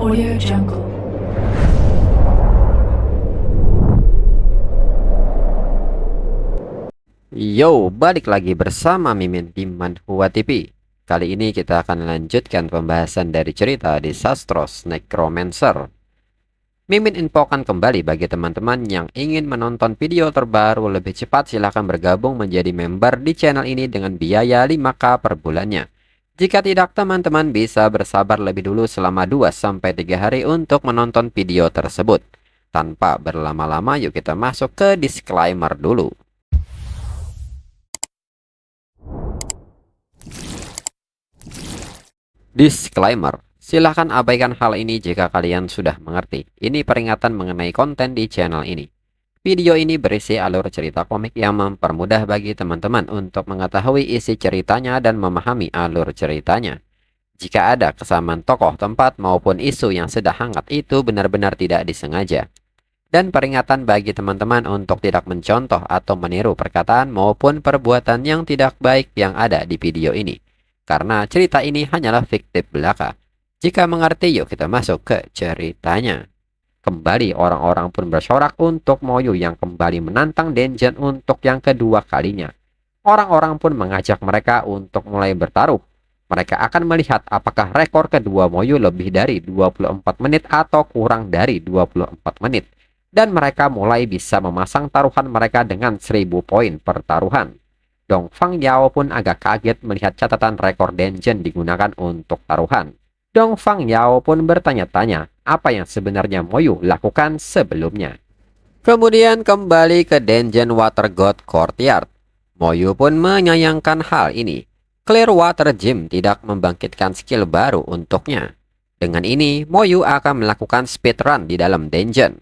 Audio Jungle. Yo, balik lagi bersama Mimin di Manhwa TV. Kali ini kita akan lanjutkan pembahasan dari cerita Disastros Necromancer. Mimin infokan kembali bagi teman-teman yang ingin menonton video terbaru lebih cepat, silahkan bergabung menjadi member di channel ini dengan biaya 5k per bulannya. Jika tidak, teman-teman bisa bersabar lebih dulu selama 2-3 hari untuk menonton video tersebut. Tanpa berlama-lama, yuk kita masuk ke disclaimer dulu. Disclaimer, silahkan abaikan hal ini jika kalian sudah mengerti. Ini peringatan mengenai konten di channel ini. Video ini berisi alur cerita komik yang mempermudah bagi teman-teman untuk mengetahui isi ceritanya dan memahami alur ceritanya. Jika ada kesamaan tokoh, tempat, maupun isu yang sedang hangat, itu benar-benar tidak disengaja. Dan peringatan bagi teman-teman untuk tidak mencontoh atau meniru perkataan maupun perbuatan yang tidak baik yang ada di video ini. Karena cerita ini hanyalah fiktif belaka. Jika mengerti, yuk kita masuk ke ceritanya. Kembali orang-orang pun bersorak untuk Moyu yang kembali menantang Denjin untuk yang kedua kalinya. Orang-orang pun mengajak mereka untuk mulai bertaruh. Mereka akan melihat apakah rekor kedua Moyu lebih dari 24 menit atau kurang dari 24 menit. Dan mereka mulai bisa memasang taruhan mereka dengan 1000 poin per taruhan. Dong Fang Yao pun agak kaget melihat catatan rekor Denjin digunakan untuk taruhan. Dong Fang Yao pun bertanya-tanya apa yang sebenarnya Moyu lakukan sebelumnya. Kemudian kembali ke Denjin Water God Courtyard. Moyu pun menyayangkan hal ini. Clear Water Gym tidak membangkitkan skill baru untuknya. Dengan ini, Moyu akan melakukan speedrun di dalam Denjin.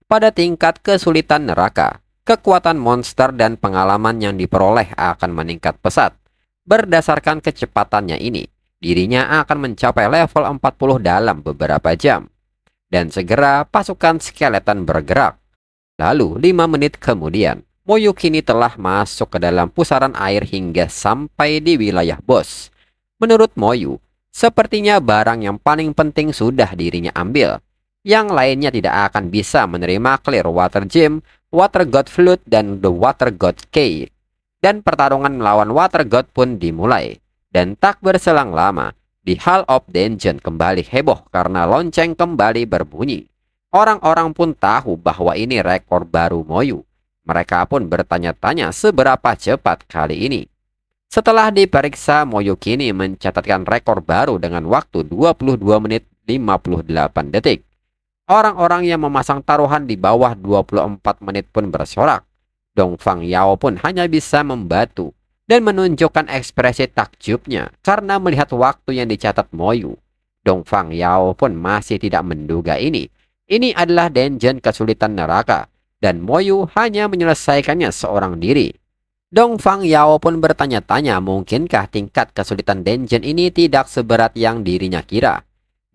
Pada tingkat kesulitan neraka, kekuatan monster dan pengalaman yang diperoleh akan meningkat pesat. Berdasarkan kecepatannya ini, dirinya akan mencapai level 40 dalam beberapa jam. Dan segera pasukan skeleton bergerak. Lalu 5 menit kemudian, Moyu kini telah masuk ke dalam pusaran air hingga sampai di wilayah bos. Menurut Moyu, sepertinya barang yang paling penting sudah dirinya ambil. Yang lainnya tidak akan bisa menerima Clear Water Gym, Water God Flute, dan The Water God Key. Dan pertarungan melawan Water God pun dimulai. Dan tak berselang lama, di Hall of Dungeon kembali heboh karena lonceng kembali berbunyi. Orang-orang pun tahu bahwa ini rekor baru Moyu. Mereka pun bertanya-tanya seberapa cepat kali ini. Setelah diperiksa, Moyu kini mencatatkan rekor baru dengan waktu 22 menit 58 detik. Orang-orang yang memasang taruhan di bawah 24 menit pun bersorak. Dong Fang Yao pun hanya bisa membatu dan menunjukkan ekspresi takjubnya karena melihat waktu yang dicatat Moyu. Dong Fang Yao pun masih tidak menduga ini. Ini adalah dungeon kesulitan neraka dan Moyu hanya menyelesaikannya seorang diri. Dong Fang Yao pun bertanya-tanya mungkinkah tingkat kesulitan dungeon ini tidak seberat yang dirinya kira.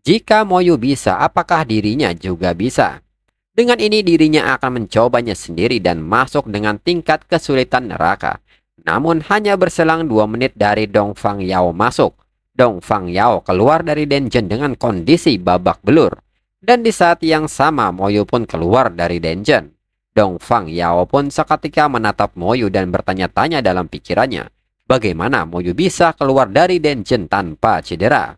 Jika Moyu bisa, apakah dirinya juga bisa? Dengan ini dirinya akan mencobanya sendiri dan masuk dengan tingkat kesulitan neraka. Namun hanya berselang 2 menit dari Dong Fang Yao masuk. Dong Fang Yao keluar dari dungeon dengan kondisi babak belur. Dan di saat yang sama Moyu pun keluar dari dungeon. Dong Fang Yao pun seketika menatap Moyu dan bertanya-tanya dalam pikirannya. Bagaimana Moyu bisa keluar dari dungeon tanpa cedera?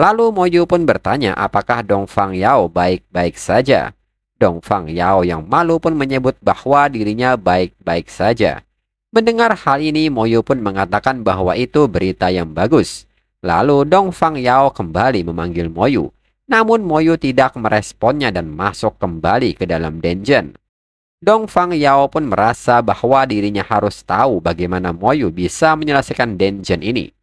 Lalu Moyu pun bertanya apakah Dong Fang Yao baik-baik saja. Dong Fang Yao yang malu pun menyebut bahwa dirinya baik-baik saja. Mendengar hal ini, Moyu pun mengatakan bahwa itu berita yang bagus. Lalu Dong Fang Yao kembali memanggil Moyu. Namun Moyu tidak meresponnya dan masuk kembali ke dalam dungeon. Dong Fang Yao pun merasa bahwa dirinya harus tahu bagaimana Moyu bisa menyelesaikan dungeon ini.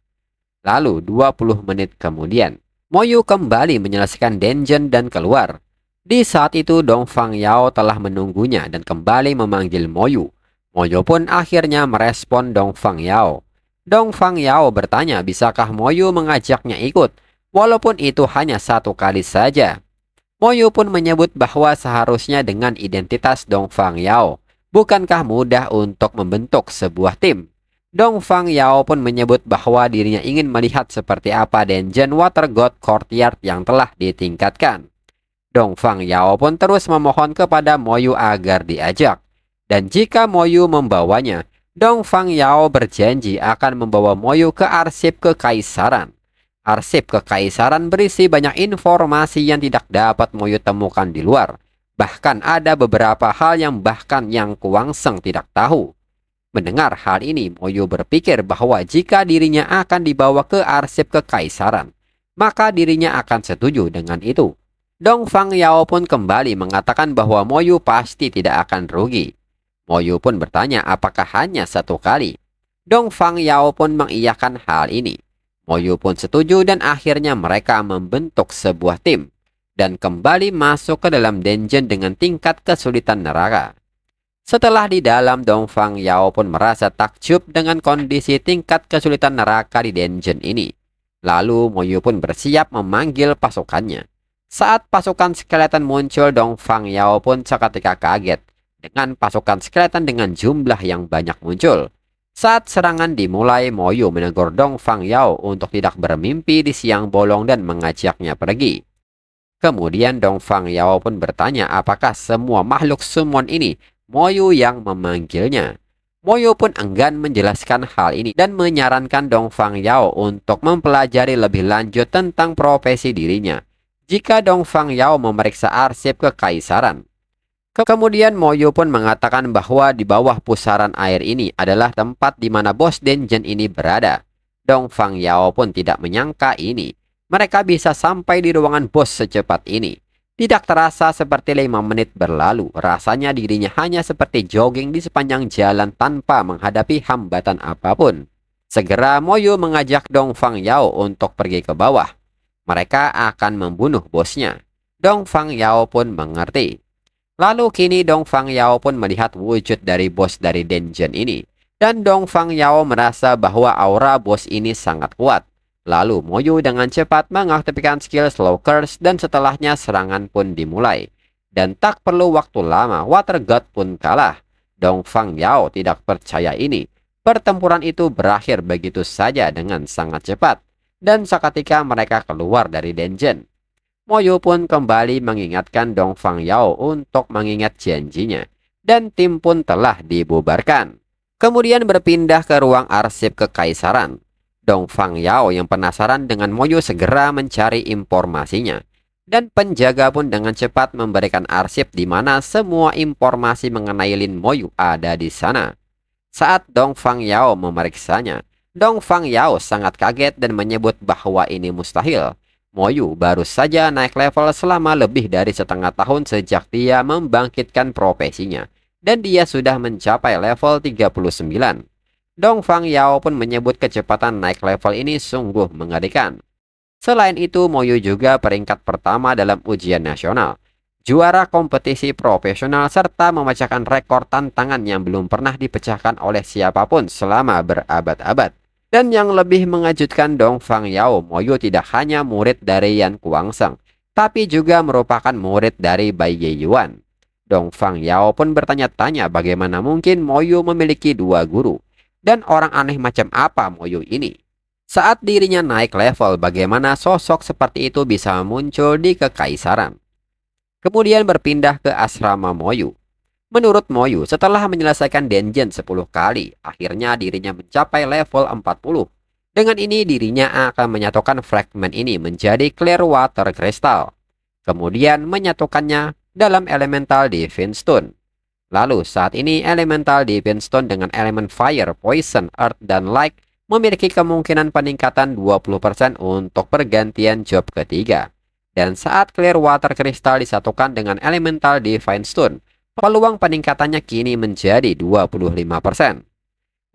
Lalu 20 menit kemudian, Moyu kembali menyelesaikan dungeon dan keluar. Di saat itu Dong Fang Yao telah menunggunya dan kembali memanggil Moyu. Moyu pun akhirnya merespon Dong Fang Yao. Dong Fang Yao bertanya bisakah Moyu mengajaknya ikut, walaupun itu hanya 1 kali saja. Moyu pun menyebut bahwa seharusnya dengan identitas Dong Fang Yao, bukankah mudah untuk membentuk sebuah tim? Dong Fang Yao pun menyebut bahwa dirinya ingin melihat seperti apa dungeon Water God Courtyard yang telah ditingkatkan. Dong Fang Yao pun terus memohon kepada Moyu agar diajak. Dan jika Moyu membawanya, Dong Fang Yao berjanji akan membawa Moyu ke arsip kekaisaran. Arsip kekaisaran berisi banyak informasi yang tidak dapat Moyu temukan di luar. Bahkan ada beberapa hal yang yang Kuangseng tidak tahu. Mendengar hal ini, Moyu berpikir bahwa jika dirinya akan dibawa ke arsip kekaisaran, maka dirinya akan setuju dengan itu. Dong Fang Yao pun kembali mengatakan bahwa Moyu pasti tidak akan rugi. Moyu pun bertanya apakah hanya satu kali. Dong Fang Yao pun mengiyakan hal ini. Moyu pun setuju dan akhirnya mereka membentuk sebuah tim dan kembali masuk ke dalam dungeon dengan tingkat kesulitan neraka. Setelah di dalam, Dong Fang Yao pun merasa takjub dengan kondisi tingkat kesulitan neraka di dungeon ini. Lalu Moyu pun bersiap memanggil pasukannya. Saat pasukan skeleton muncul, Dong Fang Yao pun seketika kaget dengan pasukan skeleton dengan jumlah yang banyak muncul. Saat serangan dimulai, Moyu menegur Dong Fang Yao untuk tidak bermimpi di siang bolong dan mengajaknya pergi. Kemudian Dong Fang Yao pun bertanya apakah semua makhluk summon ini Moyu yang memanggilnya. Moyu pun enggan menjelaskan hal ini dan menyarankan Dong Fang Yao untuk mempelajari lebih lanjut tentang profesi dirinya jika Dong Fang Yao memeriksa arsip kekaisaran. Kemudian Moyu pun mengatakan bahwa di bawah pusaran air ini adalah tempat di mana bos dungeon ini berada. Dong Fang Yao pun tidak menyangka ini. Mereka bisa sampai di ruangan bos secepat ini. Tidak terasa seperti 5 menit berlalu. Rasanya dirinya hanya seperti jogging di sepanjang jalan tanpa menghadapi hambatan apapun. Segera Moyu mengajak Dong Fang Yao untuk pergi ke bawah. Mereka akan membunuh bosnya. Dong Fang Yao pun mengerti. Lalu kini Dong Fang Yao pun melihat wujud dari bos dari dungeon ini. Dan Dong Fang Yao merasa bahwa aura bos ini sangat kuat. Lalu Moyu dengan cepat mengaktifkan skill Slow Curse dan setelahnya serangan pun dimulai. Dan tak perlu waktu lama, Water God pun kalah. Dong Fang Yao tidak percaya ini. Pertempuran itu berakhir begitu saja dengan sangat cepat. Dan seketika mereka keluar dari dungeon. Moyu pun kembali mengingatkan Dong Fang Yao untuk mengingat janjinya. Dan tim pun telah dibubarkan. Kemudian berpindah ke ruang arsip kekaisaran. Dong Fang Yao yang penasaran dengan Moyu segera mencari informasinya. Dan penjaga pun dengan cepat memberikan arsip di mana semua informasi mengenai Lin Moyu ada di sana. Saat Dong Fang Yao memeriksanya, Dong Fang Yao sangat kaget dan menyebut bahwa ini mustahil. Moyu baru saja naik level selama lebih dari setengah tahun sejak dia membangkitkan profesinya. Dan dia sudah mencapai level 39. Dong Fang Yao pun menyebut kecepatan naik level ini sungguh mengerikan. Selain itu, Moyu juga peringkat pertama dalam ujian nasional, juara kompetisi profesional, serta memecahkan rekor tantangan yang belum pernah dipecahkan oleh siapapun selama berabad-abad. Dan yang lebih mengejutkan Dong Fang Yao, Moyu tidak hanya murid dari Yan Kuangseng, tapi juga merupakan murid dari Bai Ye Yuan. Dong Fang Yao pun bertanya-tanya bagaimana mungkin Moyu memiliki 2 guru. Dan orang aneh macam apa Moyu ini? Saat dirinya naik level, bagaimana sosok seperti itu bisa muncul di kekaisaran? Kemudian berpindah ke asrama Moyu. Menurut Moyu, setelah menyelesaikan dungeon 10 kali, akhirnya dirinya mencapai level 40. Dengan ini dirinya akan menyatukan fragmen ini menjadi Clear Water Crystal. Kemudian menyatukannya dalam Elemental Divine Stone. Lalu saat ini Elemental Divine Stone dengan elemen Fire, Poison, Earth, dan Light memiliki kemungkinan peningkatan 20% untuk pergantian job ketiga. Dan saat Clear Water Crystal disatukan dengan Elemental Divine Stone, peluang peningkatannya kini menjadi 25%.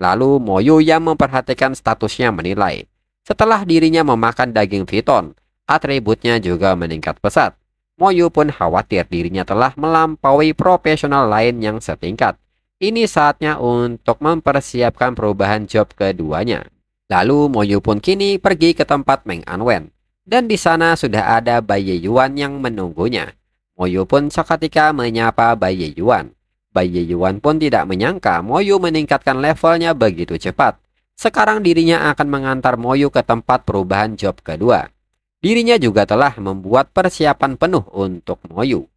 Lalu Moyu yang memperhatikan statusnya menilai, setelah dirinya memakan daging Fiton, atributnya juga meningkat pesat. Moyu pun khawatir dirinya telah melampaui profesional lain yang setingkat. Ini saatnya untuk mempersiapkan perubahan job keduanya. Lalu Moyu pun kini pergi ke tempat Meng Anwen. Dan di sana sudah ada Bai Ye Yuan yang menunggunya. Moyu pun seketika menyapa Bai Ye Yuan. Bai Ye Yuan pun tidak menyangka Moyu meningkatkan levelnya begitu cepat. Sekarang dirinya akan mengantar Moyu ke tempat perubahan job kedua. Dirinya juga telah membuat persiapan penuh untuk Moyu.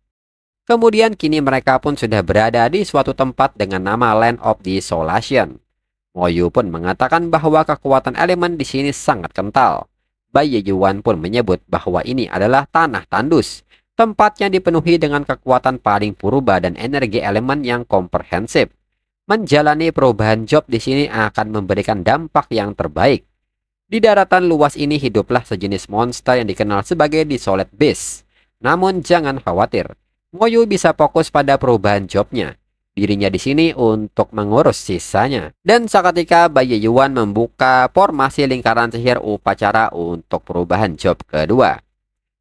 Kemudian kini mereka pun sudah berada di suatu tempat dengan nama Land of Desolation. Moyu pun mengatakan bahwa kekuatan elemen di sini sangat kental. Bai Yuan pun menyebut bahwa ini adalah tanah tandus, tempat yang dipenuhi dengan kekuatan paling purba dan energi elemen yang komprehensif. Menjalani perubahan job di sini akan memberikan dampak yang terbaik. Di daratan luas ini hiduplah sejenis monster yang dikenal sebagai Desolate Beast. Namun jangan khawatir, Moyu bisa fokus pada perubahan jobnya. Dirinya di sini untuk mengurus sisanya. Dan seketika Bai Yuan membuka formasi lingkaran sihir upacara untuk perubahan job kedua.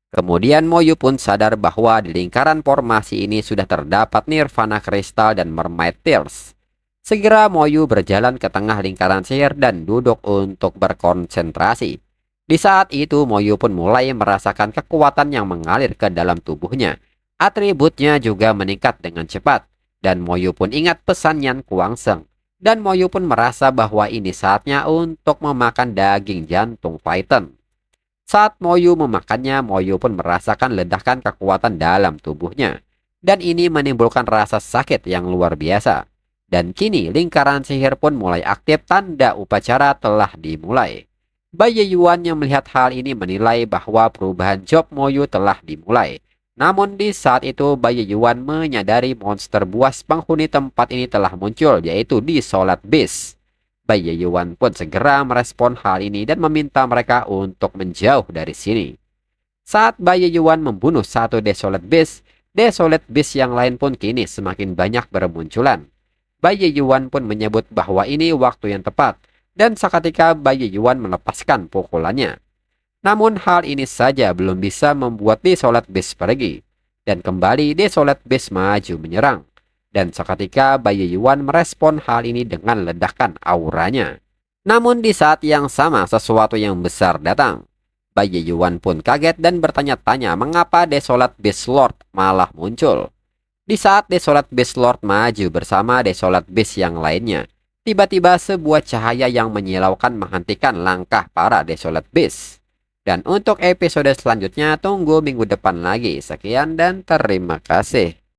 Kemudian Moyu pun sadar bahwa di lingkaran formasi ini sudah terdapat Nirvana Kristal dan Mermaid Tears. Segera Moyu berjalan ke tengah lingkaran sihir dan duduk untuk berkonsentrasi. Di saat itu Moyu pun mulai merasakan kekuatan yang mengalir ke dalam tubuhnya. Atributnya juga meningkat dengan cepat. Dan Moyu pun ingat pesan Yan Kuangseng. Dan Moyu pun merasa bahwa ini saatnya untuk memakan daging jantung Python. Saat Moyu memakannya, Moyu pun merasakan ledakan kekuatan dalam tubuhnya. Dan ini menimbulkan rasa sakit yang luar biasa. Dan kini lingkaran sihir pun mulai aktif, tanda upacara telah dimulai. Bai Yuan yang melihat hal ini menilai bahwa perubahan job Moyu telah dimulai. Namun di saat itu Bai Yuan menyadari monster buas penghuni tempat ini telah muncul, yaitu Desolate Beast. Bai Yuan pun segera merespon hal ini dan meminta mereka untuk menjauh dari sini. Saat Bai Yuan membunuh satu Desolate Beast yang lain pun kini semakin banyak bermunculan. Bai Yuan pun menyebut bahwa ini waktu yang tepat, dan seketika Bai Yuan melepaskan pukulannya. Namun hal ini saja belum bisa membuat Desolate Beast pergi. Dan kembali Desolate Beast maju menyerang. Dan seketika Bai Yuan merespon hal ini dengan ledakan auranya. Namun di saat yang sama sesuatu yang besar datang. Bai Yuan pun kaget dan bertanya-tanya mengapa Desolate Beast Lord malah muncul. Di saat Desolate Beast Lord maju bersama Desolate Beast yang lainnya, tiba-tiba sebuah cahaya yang menyilaukan menghentikan langkah para Desolate Beast. Dan untuk episode selanjutnya tunggu minggu depan lagi. Sekian dan terima kasih.